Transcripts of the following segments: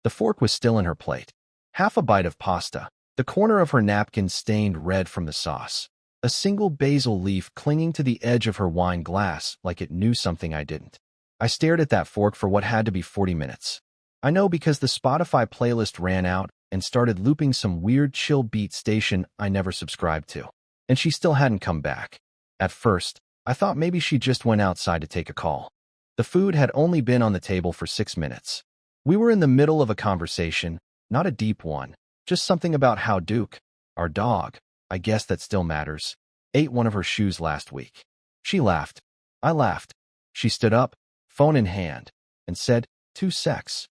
The fork was still in her plate. Half a bite of pasta. The corner of her napkin stained red from the sauce. A single basil leaf clinging to the edge of her wine glass like it knew something I didn't. I stared at that fork for what had to be 40 minutes. I know because the Spotify playlist ran out and started looping some weird chill beat station I never subscribed to. And she still hadn't come back. At first, I thought maybe she just went outside to take a call. The food had only been on the table for 6 minutes. We were in the middle of a conversation, not a deep one, just something about how Duke, our dog, I guess that still matters, ate one of her shoes last week. She laughed. I laughed. She stood up, phone in hand, and said, 2 secs.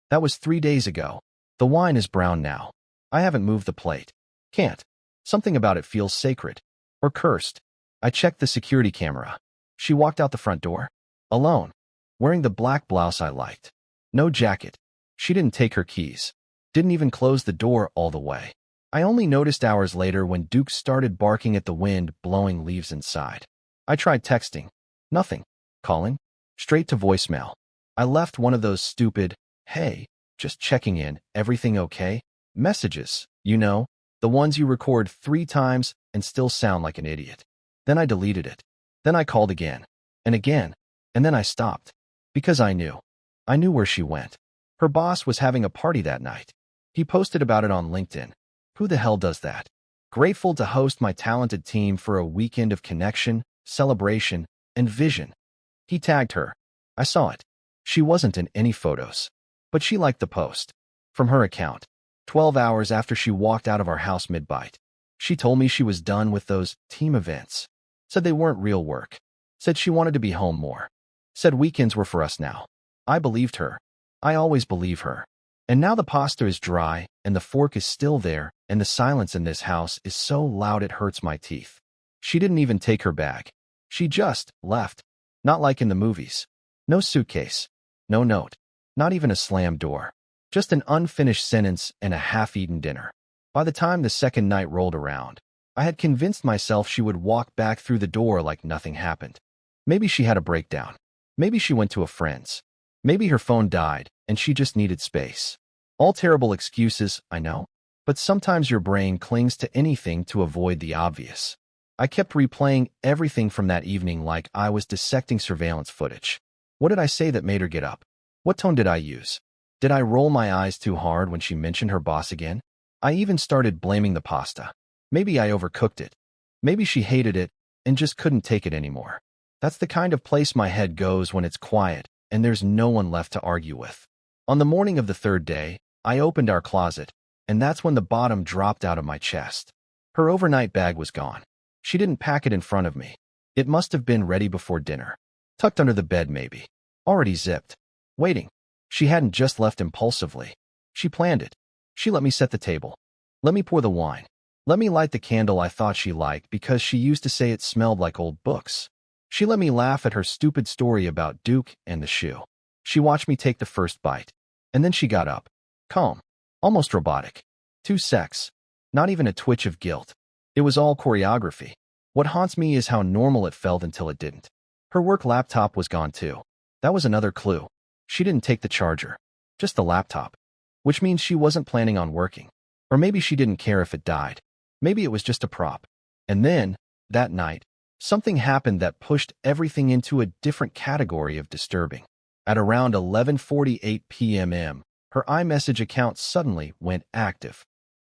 That was 3 days ago. The wine is brown now. I haven't moved the plate. Can't. Something about it feels sacred. Or cursed. I checked the security camera. She walked out the front door. Alone. Wearing the black blouse I liked. No jacket. She didn't take her keys. Didn't even close the door all the way. I only noticed hours later when Duke started barking at the wind blowing leaves inside. I tried texting. Nothing. Calling. Straight to voicemail. I left one of those stupid, hey, just checking in, everything okay? Messages, you know, the ones you record 3 times and still sound like an idiot. Then I deleted it. Then I called again. And again. And then I stopped. Because I knew. I knew where she went. Her boss was having a party that night. He posted about it on LinkedIn. Who the hell does that? Grateful to host my talented team for a weekend of connection, celebration, and vision. He tagged her. I saw it. She wasn't in any photos. But she liked the post. From her account. 12 hours after she walked out of our house mid-bite. She told me she was done with those team events. Said they weren't real work. Said she wanted to be home more. Said weekends were for us now. I believed her. I always believe her. And now the pasta is dry, and the fork is still there, and the silence in this house is so loud it hurts my teeth. She didn't even take her bag. She just left. Not like in the movies. No suitcase. No note. Not even a slammed door. Just an unfinished sentence and a half-eaten dinner. By the time the second night rolled around, I had convinced myself she would walk back through the door like nothing happened. Maybe she had a breakdown. Maybe she went to a friend's. Maybe her phone died, and she just needed space. All terrible excuses, I know. But sometimes your brain clings to anything to avoid the obvious. I kept replaying everything from that evening like I was dissecting surveillance footage. What did I say that made her get up? What tone did I use? Did I roll my eyes too hard when she mentioned her boss again? I even started blaming the pasta. Maybe I overcooked it. Maybe she hated it and just couldn't take it anymore. That's the kind of place my head goes when it's quiet and there's no one left to argue with. On the morning of the 3rd day, I opened our closet, and that's when the bottom dropped out of my chest. Her overnight bag was gone. She didn't pack it in front of me. It must have been ready before dinner. Tucked under the bed maybe. Already zipped. Waiting. She hadn't just left impulsively. She planned it. She let me set the table. Let me pour the wine. Let me light the candle I thought she liked because she used to say it smelled like old books. She let me laugh at her stupid story about Duke and the shoe. She watched me take the first bite. And then she got up. Calm. Almost robotic. 2 secs. Not even a twitch of guilt. It was all choreography. What haunts me is how normal it felt until it didn't. Her work laptop was gone too. That was another clue. She didn't take the charger. Just the laptop. Which means she wasn't planning on working. Or maybe she didn't care if it died. Maybe it was just a prop. And then, that night, something happened that pushed everything into a different category of disturbing. At around 11:48 p.m., her iMessage account suddenly went active.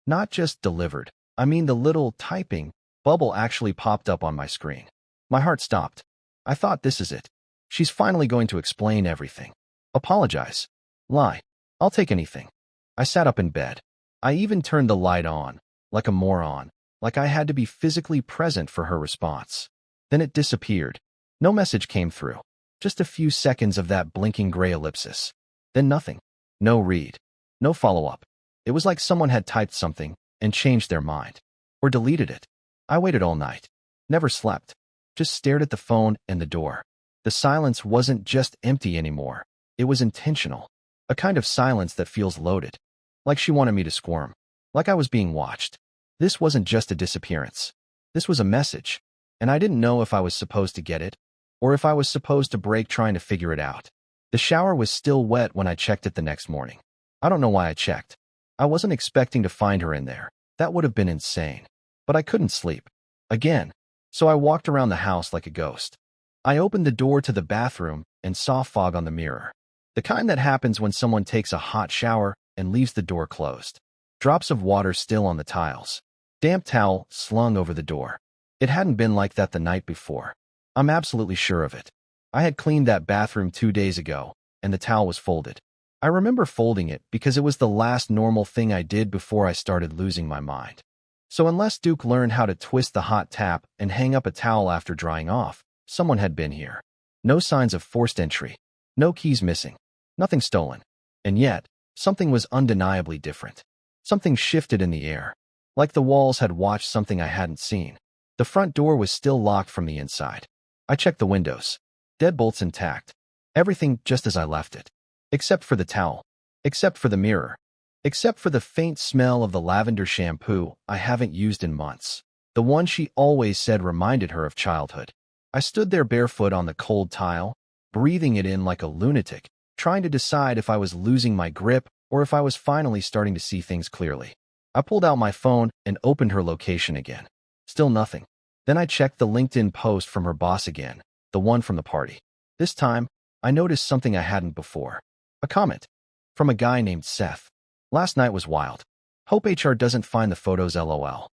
Not just delivered. I mean the little typing bubble actually popped up on my screen. My heart stopped. I thought, this is it. She's finally going to explain everything. Apologize. Lie. I'll take anything. I sat up in bed. I even turned the light on, like a moron, like I had to be physically present for her response. Then it disappeared. No message came through. Just a few seconds of that blinking gray ellipsis. Then nothing. No read. No follow-up. It was like someone had typed something and changed their mind. Or deleted it. I waited all night. Never slept. Just stared at the phone and the door. The silence wasn't just empty anymore. It was intentional. A kind of silence that feels loaded. Like she wanted me to squirm. Like I was being watched. This wasn't just a disappearance. This was a message. And I didn't know if I was supposed to get it, or if I was supposed to break trying to figure it out. The shower was still wet when I checked it the next morning. I don't know why I checked. I wasn't expecting to find her in there. That would have been insane. But I couldn't sleep. Again. So I walked around the house like a ghost. I opened the door to the bathroom and saw fog on the mirror. The kind that happens when someone takes a hot shower and leaves the door closed. Drops of water still on the tiles. Damp towel slung over the door. It hadn't been like that the night before. I'm absolutely sure of it. I had cleaned that bathroom 2 days ago, and the towel was folded. I remember folding it because it was the last normal thing I did before I started losing my mind. So unless Duke learned how to twist the hot tap and hang up a towel after drying off, someone had been here. No signs of forced entry. No keys missing. Nothing stolen. And yet, something was undeniably different. Something shifted in the air. Like the walls had watched something I hadn't seen. The front door was still locked from the inside. I checked the windows. Deadbolts intact. Everything just as I left it. Except for the towel. Except for the mirror. Except for the faint smell of the lavender shampoo I haven't used in months. The one she always said reminded her of childhood. I stood there barefoot on the cold tile, breathing it in like a lunatic, trying to decide if I was losing my grip or if I was finally starting to see things clearly. I pulled out my phone and opened her location again. Still nothing. Then I checked the LinkedIn post from her boss again, the one from the party. This time, I noticed something I hadn't before. A comment. From a guy named Seth. Last night was wild. Hope HR doesn't find the photos LOL.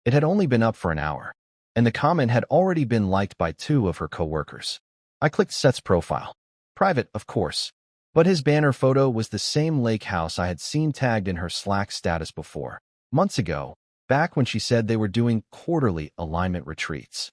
It had only been up for an hour, and the comment had already been liked by 2 of her coworkers. I clicked Seth's profile. Private, of course. But his banner photo was the same lake house I had seen tagged in her Slack status before, months ago, back when she said they were doing quarterly alignment retreats.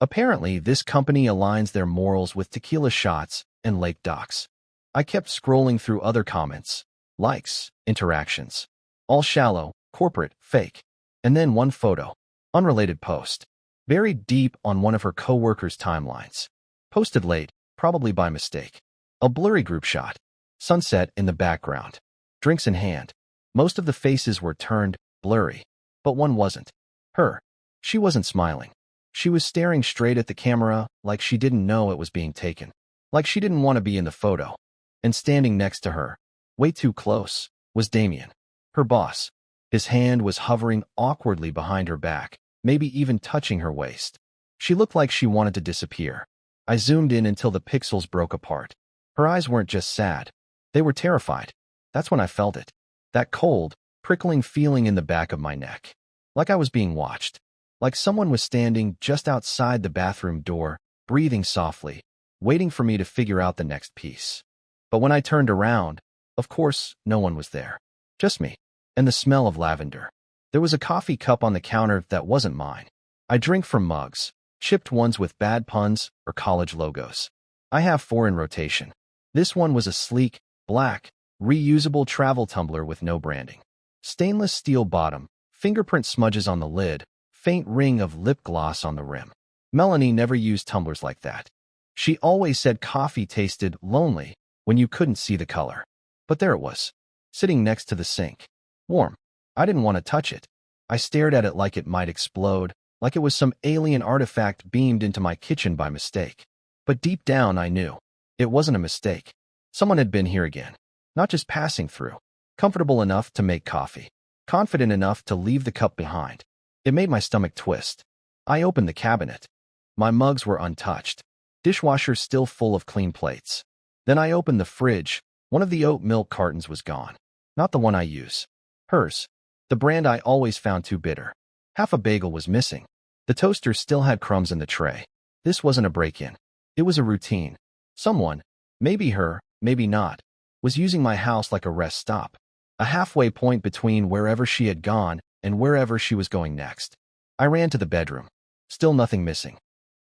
Apparently, this company aligns their morals with tequila shots and lake docks. I kept scrolling through other comments, likes, interactions. All shallow, corporate, fake. And then one photo. Unrelated post. Buried deep on one of her coworkers' timelines. Posted late, probably by mistake. A blurry group shot. Sunset in the background. Drinks in hand. Most of the faces were turned blurry. But one wasn't. Her. She wasn't smiling. She was staring straight at the camera like she didn't know it was being taken. Like she didn't want to be in the photo. And standing next to her, way too close, was Damien. Her boss. His hand was hovering awkwardly behind her back, maybe even touching her waist. She looked like she wanted to disappear. I zoomed in until the pixels broke apart. Her eyes weren't just sad. They were terrified. That's when I felt it. That cold, prickling feeling in the back of my neck. Like I was being watched. Like someone was standing just outside the bathroom door, breathing softly, waiting for me to figure out the next piece. But when I turned around, of course, no one was there. Just me. And the smell of lavender. There was a coffee cup on the counter that wasn't mine. I drink from mugs, chipped ones with bad puns or college logos. I have 4 in rotation. This one was a sleek, black, reusable travel tumbler with no branding. Stainless steel bottom, fingerprint smudges on the lid, faint ring of lip gloss on the rim. Melanie never used tumblers like that. She always said coffee tasted lonely when you couldn't see the color. But there it was, sitting next to the sink. Warm. I didn't want to touch it. I stared at it like it might explode, like it was some alien artifact beamed into my kitchen by mistake. But deep down I knew. It wasn't a mistake. Someone had been here again. Not just passing through. Comfortable enough to make coffee. Confident enough to leave the cup behind. It made my stomach twist. I opened the cabinet. My mugs were untouched. Dishwasher still full of clean plates. Then I opened the fridge. One of the oat milk cartons was gone. Not the one I use. Hers. The brand I always found too bitter. Half a bagel was missing. The toaster still had crumbs in the tray. This wasn't a break-in. It was a routine. Someone, maybe her, maybe not, was using my house like a rest stop. A halfway point between wherever she had gone and wherever she was going next. I ran to the bedroom. Still nothing missing.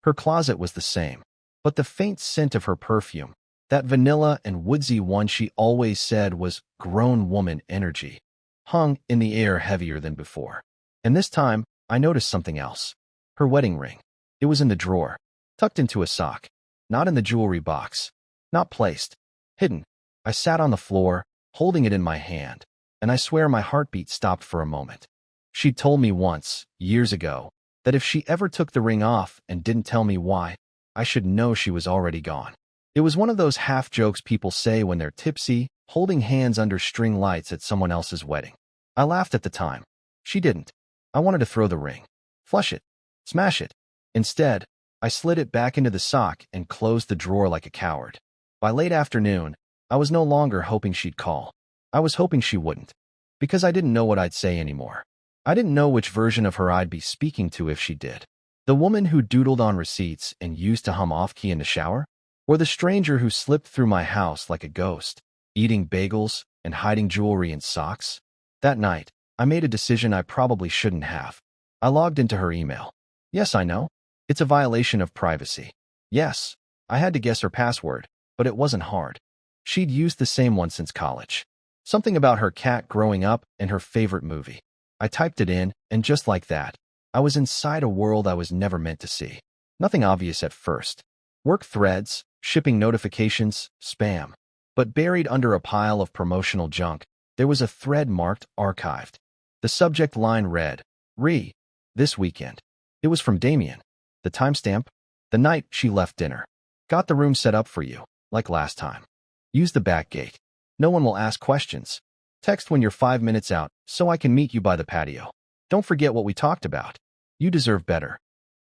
Her closet was the same. But the faint scent of her perfume, that vanilla and woodsy one she always said was grown woman energy, hung in the air heavier than before. And this time, I noticed something else. Her wedding ring. It was in the drawer, tucked into a sock, not in the jewelry box, not placed, hidden. I sat on the floor, holding it in my hand, and I swear my heartbeat stopped for a moment. She'd told me once, years ago, that if she ever took the ring off and didn't tell me why, I should know she was already gone. It was one of those half jokes people say when they're tipsy holding hands under string lights at someone else's wedding. I laughed at the time. She didn't. I wanted to throw the ring. Flush it. Smash it. Instead, I slid it back into the sock and closed the drawer like a coward. By late afternoon, I was no longer hoping she'd call. I was hoping she wouldn't. Because I didn't know what I'd say anymore. I didn't know which version of her I'd be speaking to if she did. The woman who doodled on receipts and used to hum off-key in the shower? Or the stranger who slipped through my house like a ghost, eating bagels and hiding jewelry in socks? That night, I made a decision I probably shouldn't have. I logged into her email. Yes, I know. It's a violation of privacy. Yes, I had to guess her password, but it wasn't hard. She'd used the same one since college. Something about her cat growing up and her favorite movie. I typed it in, and just like that, I was inside a world I was never meant to see. Nothing obvious at first. Work threads, shipping notifications, spam. But buried under a pile of promotional junk, there was a thread marked archived. The subject line read, this weekend. It was from Damien. The timestamp? The night she left dinner. Got the room set up for you, like last time. Use the back gate. No one will ask questions. Text when you're 5 minutes out, so I can meet you by the patio. Don't forget what we talked about. You deserve better.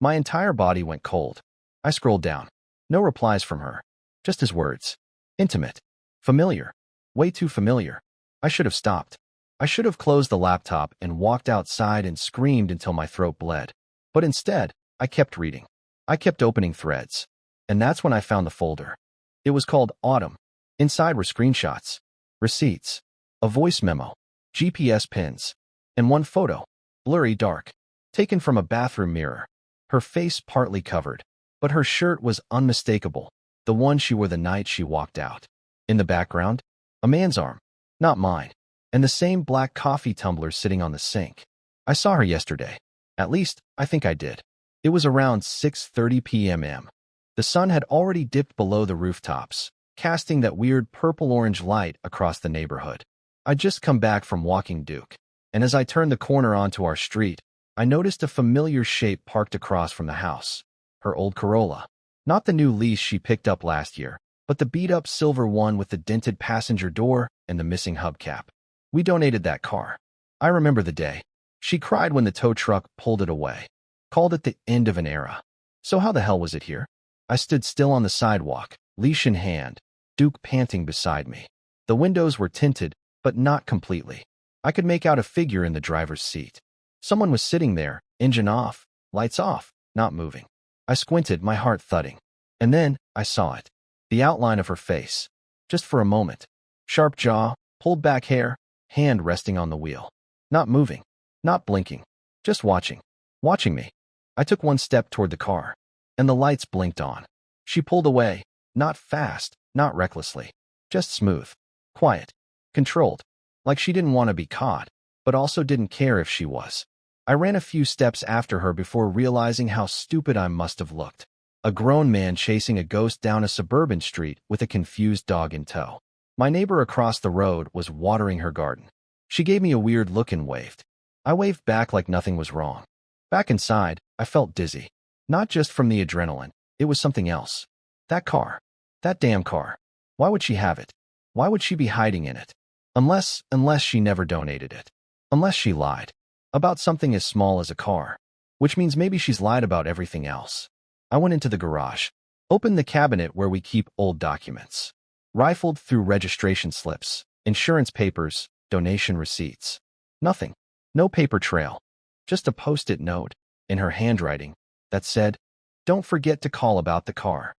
My entire body went cold. I scrolled down. No replies from her. Just his words. Intimate. Familiar. Way too familiar. I should have stopped. I should have closed the laptop and walked outside and screamed until my throat bled. But instead, I kept reading. I kept opening threads. And that's when I found the folder. It was called Autumn. Inside were screenshots, receipts, a voice memo, GPS pins, and one photo, blurry dark, taken from a bathroom mirror. Her face partly covered, but her shirt was unmistakable, the one she wore the night she walked out. In the background, a man's arm, not mine, and the same black coffee tumbler sitting on the sink. I saw her yesterday. At least, I think I did. It was around 6:30 p.m. The sun had already dipped below the rooftops, casting that weird purple-orange light across the neighborhood. I'd just come back from walking Duke, and as I turned the corner onto our street, I noticed a familiar shape parked across from the house. Her old Corolla. Not the new lease she picked up last year, but the beat-up silver one with the dented passenger door and the missing hubcap. We donated that car. I remember the day. She cried when the tow truck pulled it away. Called it the end of an era. So how the hell was it here? I stood still on the sidewalk, leash in hand, Duke panting beside me. The windows were tinted, but not completely. I could make out a figure in the driver's seat. Someone was sitting there, engine off, lights off, not moving. I squinted, my heart thudding. And then, I saw it. The outline of her face. Just for a moment. Sharp jaw, pulled back hair, hand resting on the wheel. Not moving. Not blinking. Just watching. Watching me. I took one step toward the car. And the lights blinked on. She pulled away. Not fast, not recklessly. Just smooth. Quiet. Controlled. Like she didn't want to be caught, but also didn't care if she was. I ran a few steps after her before realizing how stupid I must have looked. A grown man chasing a ghost down a suburban street with a confused dog in tow. My neighbor across the road was watering her garden. She gave me a weird look and waved. I waved back like nothing was wrong. Back inside, I felt dizzy. Not just from the adrenaline, it was something else. That car. That damn car. Why would she have it? Why would she be hiding in it? Unless she never donated it. Unless she lied. About something as small as a car. Which means maybe she's lied about everything else. I went into the garage. Opened the cabinet where we keep old documents. Rifled through registration slips, insurance papers, donation receipts. Nothing. No paper trail. Just a post-it note, in her handwriting, that said, "Don't forget to call about the car."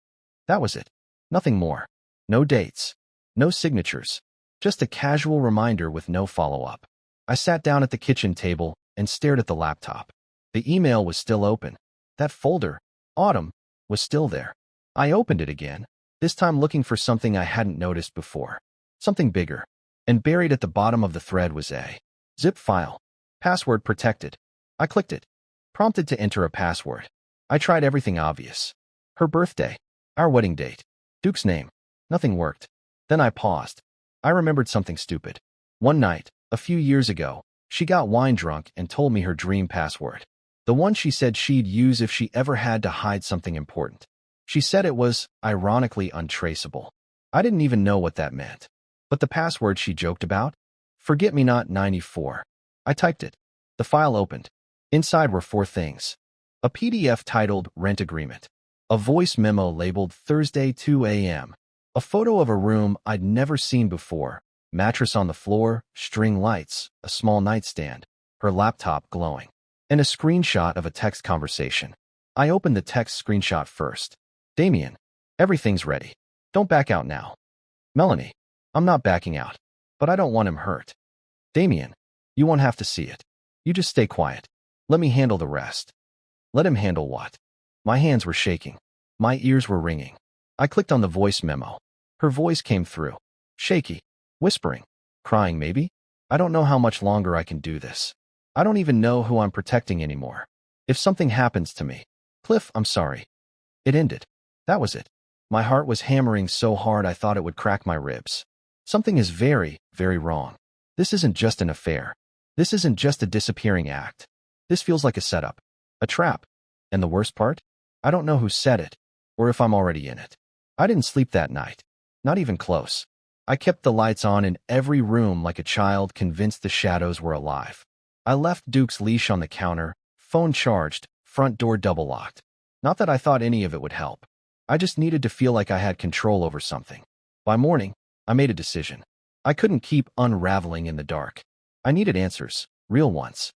That was it. Nothing more. No dates. No signatures. Just a casual reminder with no follow-up. I sat down at the kitchen table and stared at the laptop. The email was still open. That folder, Autumn, was still there. I opened it again, this time looking for something I hadn't noticed before. Something bigger. And buried at the bottom of the thread was a zip file. Password protected. I clicked it. Prompted to enter a password. I tried everything obvious. Her birthday. Our wedding date. Duke's name. Nothing worked. Then I paused. I remembered something stupid. One night, a few years ago, she got wine drunk and told me her dream password. The one she said she'd use if she ever had to hide something important. She said it was, ironically, untraceable. I didn't even know what that meant. But the password she joked about? Forget-me-not 94. I typed it. The file opened. Inside were 4 things. A PDF titled Rent Agreement. A voice memo labeled Thursday 2 a.m. A photo of a room I'd never seen before. Mattress on the floor, string lights, a small nightstand, her laptop glowing, and a screenshot of a text conversation. I opened the text screenshot first. Damien, everything's ready. Don't back out now. Melanie, I'm not backing out, but I don't want him hurt. Damien, you won't have to see it. You just stay quiet. Let me handle the rest. Let him handle what? My hands were shaking. My ears were ringing. I clicked on the voice memo. Her voice came through. Shaky. Whispering. Crying maybe? I don't know how much longer I can do this. I don't even know who I'm protecting anymore. If something happens to me. Cliff, I'm sorry. It ended. That was it. My heart was hammering so hard I thought it would crack my ribs. Something is very, very wrong. This isn't just an affair. This isn't just a disappearing act. This feels like a setup. A trap. And the worst part? I don't know who said it, or if I'm already in it. I didn't sleep that night. Not even close. I kept the lights on in every room like a child convinced the shadows were alive. I left Duke's leash on the counter, phone charged, front door double-locked. Not that I thought any of it would help. I just needed to feel like I had control over something. By morning, I made a decision. I couldn't keep unraveling in the dark. I needed answers, real ones.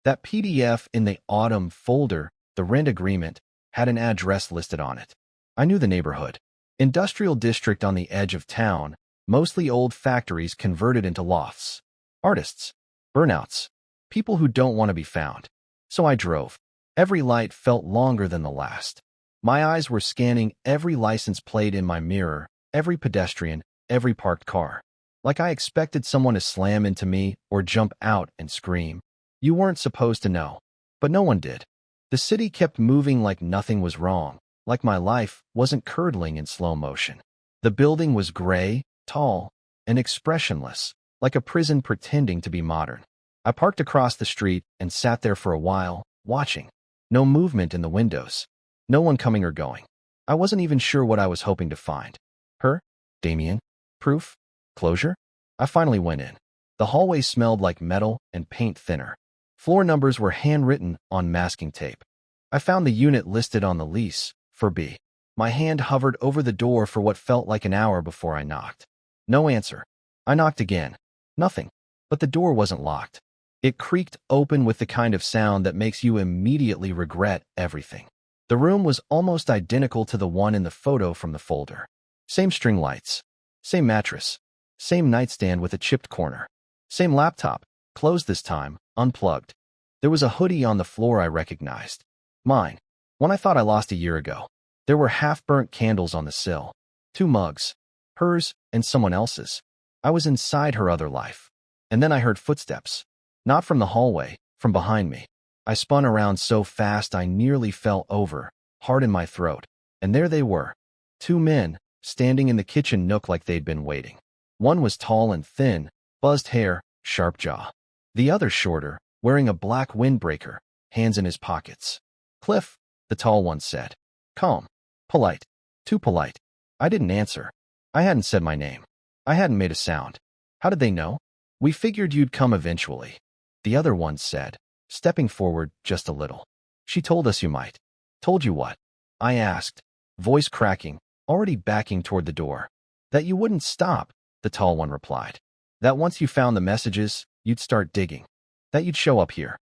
That PDF in the autumn folder, the rent agreement, had an address listed on it. I knew the neighborhood. Industrial district on the edge of town, mostly old factories converted into lofts. Artists. Burnouts. People who don't want to be found. So I drove. Every light felt longer than the last. My eyes were scanning every license plate in my mirror, every pedestrian, every parked car. Like I expected someone to slam into me or jump out and scream. You weren't supposed to know. But no one did. The city kept moving like nothing was wrong, like my life wasn't curdling in slow motion. The building was gray, tall, and expressionless, like a prison pretending to be modern. I parked across the street and sat there for a while, watching. No movement in the windows. No one coming or going. I wasn't even sure what I was hoping to find. Her? Damien? Proof? Closure? I finally went in. The hallway smelled like metal and paint thinner. Floor numbers were handwritten on masking tape. I found the unit listed on the lease, for B. My hand hovered over the door for what felt like an hour before I knocked. No answer. I knocked again. Nothing. But the door wasn't locked. It creaked open with the kind of sound that makes you immediately regret everything. The room was almost identical to the one in the photo from the folder. Same string lights. Same mattress. Same nightstand with a chipped corner. Same laptop, closed this time, unplugged. There was a hoodie on the floor I recognized. Mine. One I thought I lost a year ago. There were half-burnt candles on the sill. 2 mugs. Hers and someone else's. I was inside her other life. And then I heard footsteps. Not from the hallway, from behind me. I spun around so fast I nearly fell over, hard in my throat. And there they were. 2 men, standing in the kitchen nook like they'd been waiting. One was tall and thin, buzzed hair, sharp jaw. The other shorter, wearing a black windbreaker, hands in his pockets. Cliff, the tall one said. Calm. Polite. Too polite. I didn't answer. I hadn't said my name. I hadn't made a sound. How did they know? We figured you'd come eventually. The other one said, stepping forward just a little. She told us you might. Told you what? I asked, voice cracking, already backing toward the door. That you wouldn't stop, the tall one replied. That once you found the messages, you'd start digging. That you'd show up here.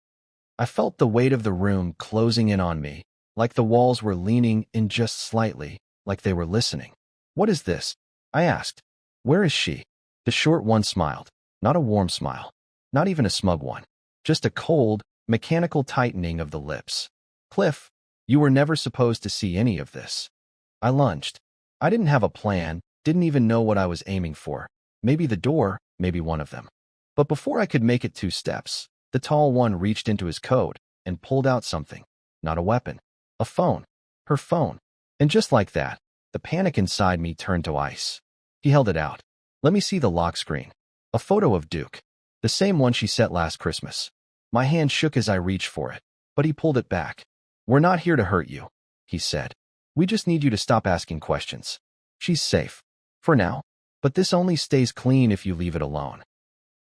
I felt the weight of the room closing in on me, like the walls were leaning in just slightly, like they were listening. What is this? I asked. Where is she? The short one smiled. Not a warm smile. Not even a smug one. Just a cold, mechanical tightening of the lips. Cliff, you were never supposed to see any of this. I lunged. I didn't have a plan, didn't even know what I was aiming for. Maybe the door, maybe one of them. But before I could make it 2 steps, the tall one reached into his coat and pulled out something. Not a weapon. A phone. Her phone. And just like that, the panic inside me turned to ice. He held it out. Let me see the lock screen. A photo of Duke. The same one she sent last Christmas. My hand shook as I reached for it, but he pulled it back. We're not here to hurt you, he said. We just need you to stop asking questions. She's safe. For now. But this only stays clean if you leave it alone.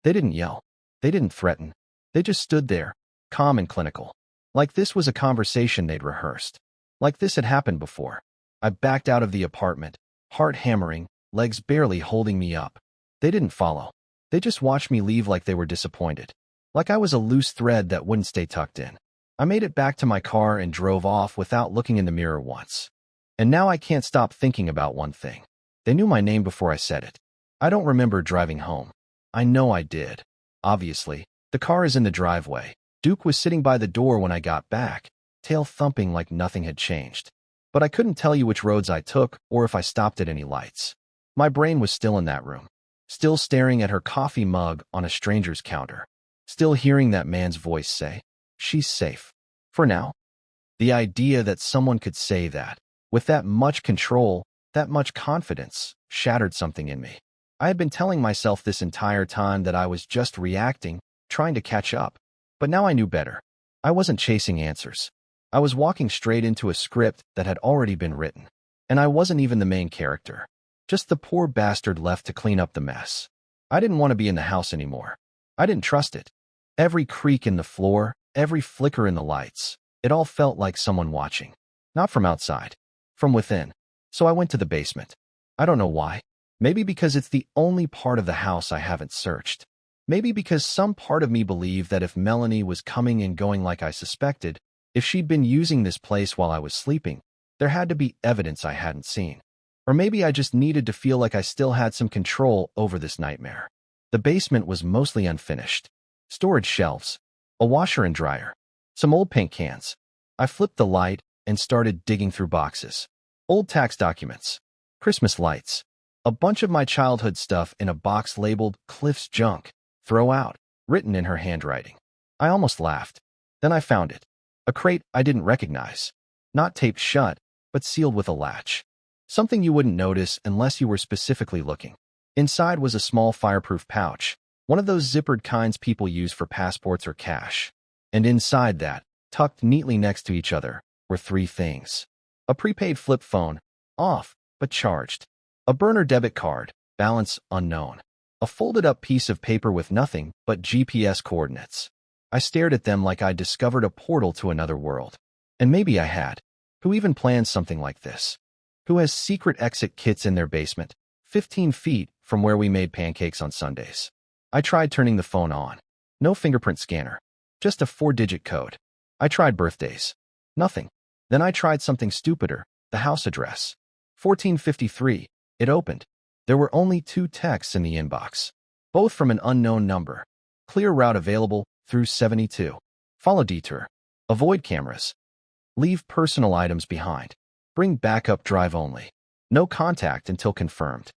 They didn't yell. They didn't threaten. They just stood there, calm and clinical. Like this was a conversation they'd rehearsed. Like this had happened before. I backed out of the apartment, heart hammering, legs barely holding me up. They didn't follow. They just watched me leave like they were disappointed. Like I was a loose thread that wouldn't stay tucked in. I made it back to my car and drove off without looking in the mirror once. And now I can't stop thinking about one thing. They knew my name before I said it. I don't remember driving home. I know I did. Obviously, the car is in the driveway. Duke was sitting by the door when I got back, tail thumping like nothing had changed. But I couldn't tell you which roads I took or if I stopped at any lights. My brain was still in that room, still staring at her coffee mug on a stranger's counter, still hearing that man's voice say, "She's safe. For now." The idea that someone could say that, with that much control, that much confidence, shattered something in me. I had been telling myself this entire time that I was just reacting, trying to catch up. But now I knew better. I wasn't chasing answers. I was walking straight into a script that had already been written. And I wasn't even the main character. Just the poor bastard left to clean up the mess. I didn't want to be in the house anymore. I didn't trust it. Every creak in the floor, every flicker in the lights, it all felt like someone watching. Not from outside, from within. So I went to the basement. I don't know why. Maybe because it's the only part of the house I haven't searched. Maybe because some part of me believed that if Melanie was coming and going like I suspected, if she'd been using this place while I was sleeping, there had to be evidence I hadn't seen. Or maybe I just needed to feel like I still had some control over this nightmare. The basement was mostly unfinished. Storage shelves, a washer and dryer, some old paint cans. I flipped the light and started digging through boxes. Old tax documents, Christmas lights, a bunch of my childhood stuff in a box labeled Cliff's Junk, throw out, written in her handwriting. I almost laughed. Then I found it. A crate I didn't recognize. Not taped shut, but sealed with a latch. Something you wouldn't notice unless you were specifically looking. Inside was a small fireproof pouch, one of those zippered kinds people use for passports or cash. And inside that, tucked neatly next to each other, were three things. A prepaid flip phone, off, but charged. A burner debit card, balance unknown. A folded-up piece of paper with nothing but GPS coordinates. I stared at them like I'd discovered a portal to another world. And maybe I had. Who even plans something like this? Who has secret exit kits in their basement, 15 feet from where we made pancakes on Sundays? I tried turning the phone on. No fingerprint scanner. Just a 4-digit code. I tried birthdays. Nothing. Then I tried something stupider, the house address. 1453. It opened. There were only 2 texts in the inbox, both from an unknown number. Clear route available through 72. Follow detour. Avoid cameras. Leave personal items behind. Bring backup drive only. No contact until confirmed.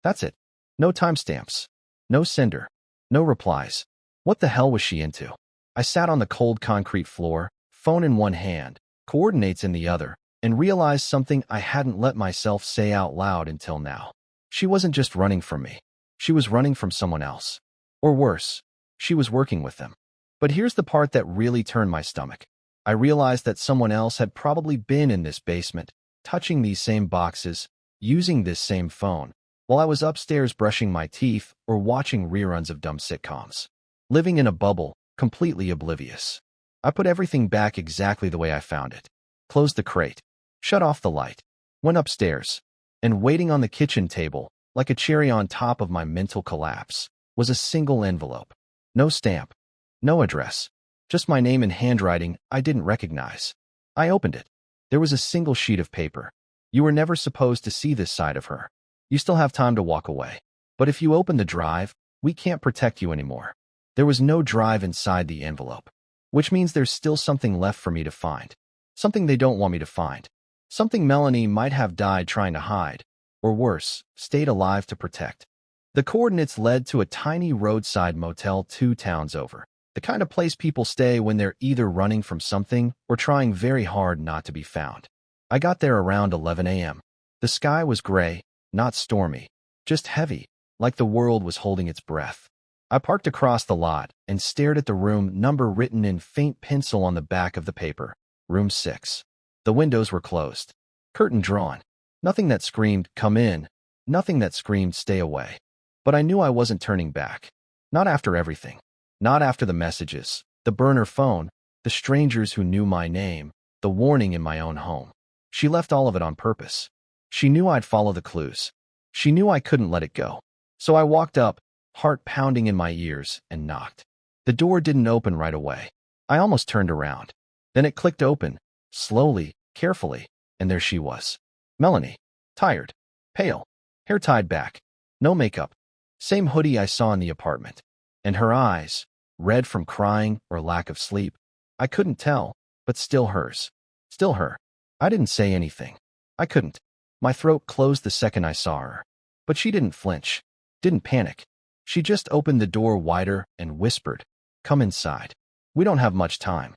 That's it. No timestamps. No sender. No replies. What the hell was she into? I sat on the cold concrete floor, phone in one hand, coordinates in the other, and realized something I hadn't let myself say out loud until now. She wasn't just running from me. She was running from someone else. Or worse, she was working with them. But here's the part that really turned my stomach. I realized that someone else had probably been in this basement, touching these same boxes, using this same phone, while I was upstairs brushing my teeth or watching reruns of dumb sitcoms. Living in a bubble, completely oblivious. I put everything back exactly the way I found it. Closed the crate. Shut off the light. Went upstairs. And waiting on the kitchen table, like a cherry on top of my mental collapse, was a single envelope. No stamp. No address. Just my name in handwriting I didn't recognize. I opened it. There was a single sheet of paper. You were never supposed to see this side of her. You still have time to walk away. But if you open the drive, we can't protect you anymore. There was no drive inside the envelope, which means there's still something left for me to find. Something they don't want me to find. Something Melanie might have died trying to hide, or worse, stayed alive to protect. The coordinates led to a tiny roadside motel 2 towns over, the kind of place people stay when they're either running from something or trying very hard not to be found. I got there around 11 a.m. The sky was gray, not stormy, just heavy, like the world was holding its breath. I parked across the lot and stared at the room number written in faint pencil on the back of the paper, room 6. The windows were closed. Curtain drawn. Nothing that screamed, "Come in," Nothing that screamed stay away. But I knew I wasn't turning back. Not after everything. Not after the messages, the burner phone, the strangers who knew my name, the warning in my own home. She left all of it on purpose. She knew I'd follow the clues. She knew I couldn't let it go. So I walked up, heart pounding in my ears, and knocked. The door didn't open right away. I almost turned around. Then it clicked open, slowly, carefully, and there she was. Melanie. Tired. Pale. Hair tied back. No makeup. Same hoodie I saw in the apartment. And her eyes, red from crying or lack of sleep. I couldn't tell, but still hers. Still her. I didn't say anything. I couldn't. My throat closed the second I saw her. But she didn't flinch. Didn't panic. She just opened the door wider and whispered, "Come inside. We don't have much time."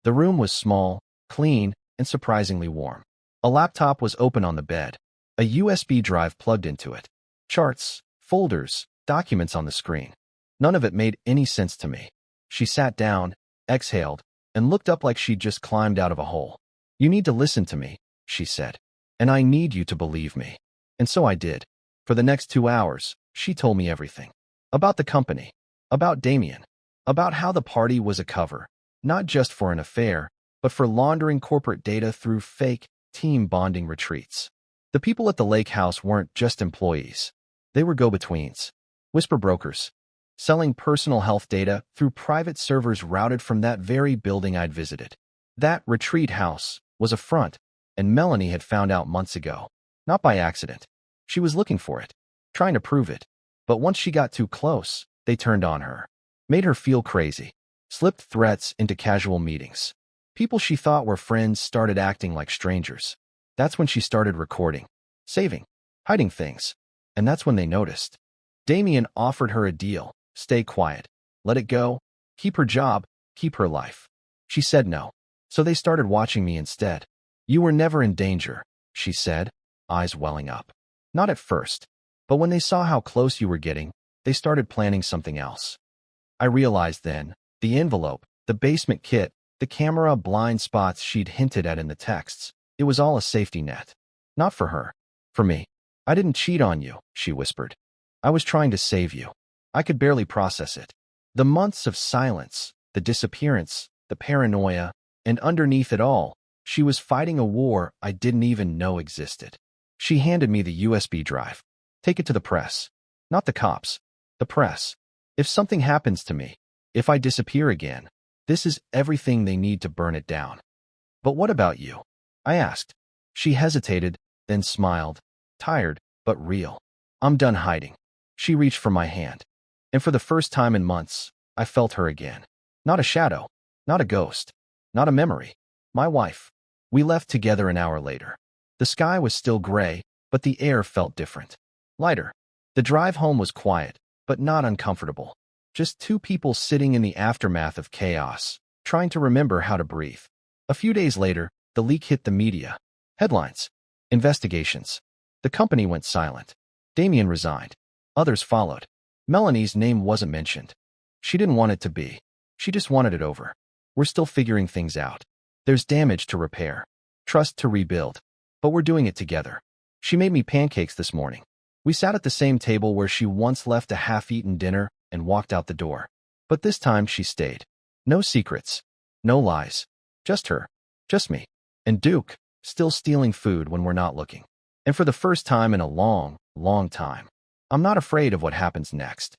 The room was small, clean, and surprisingly warm. A laptop was open on the bed. A USB drive plugged into it. Charts, folders, documents on the screen. None of it made any sense to me. She sat down, exhaled, and looked up like she'd just climbed out of a hole. "You need to listen to me," she said. "And I need you to believe me." And so I did. For the next 2 hours, she told me everything. About the company. About Damien. About how the party was a cover, not just for an affair, but for laundering corporate data through fake, team bonding retreats. The people at the lake house weren't just employees. They were go-betweens. Whisper brokers. Selling personal health data through private servers routed from that very building I'd visited. That retreat house was a front, and Melanie had found out months ago. Not by accident. She was looking for it, trying to prove it. But once she got too close, they turned on her. Made her feel crazy. Slipped threats into casual meetings. People she thought were friends started acting like strangers. That's when she started recording, saving, hiding things. And that's when they noticed. Damien offered her a deal. Stay quiet. Let it go. Keep her job. Keep her life. She said no. So they started watching me instead. "You were never in danger," she said, eyes welling up. "Not at first. But when they saw how close you were getting, they started planning something else." I realized then, the envelope, the basement kit, the camera blind spots she'd hinted at in the texts, it was all a safety net. Not for her. For me. "I didn't cheat on you," she whispered. "I was trying to save you." I could barely process it. The months of silence, the disappearance, the paranoia, and underneath it all, she was fighting a war I didn't even know existed. She handed me the USB drive. "Take it to the press." Not the cops. The press. "If something happens to me, if I disappear again, this is everything they need to burn it down." "But what about you?" I asked. She hesitated, then smiled. Tired, but real. "I'm done hiding." She reached for my hand. And for the first time in months, I felt her again. Not a shadow. Not a ghost. Not a memory. My wife. We left together an hour later. The sky was still gray, but the air felt different. Lighter. The drive home was quiet, but not uncomfortable. Just two people sitting in the aftermath of chaos, trying to remember how to breathe. A few days later, the leak hit the media. Headlines. Investigations. The company went silent. Damien resigned. Others followed. Melanie's name wasn't mentioned. She didn't want it to be. She just wanted it over. We're still figuring things out. There's damage to repair. Trust to rebuild. But we're doing it together. She made me pancakes this morning. We sat at the same table where she once left a half-eaten dinner and walked out the door. But this time she stayed. No secrets. No lies. Just her. Just me. And Duke, still stealing food when we're not looking. And for the first time in a long, long time, I'm not afraid of what happens next.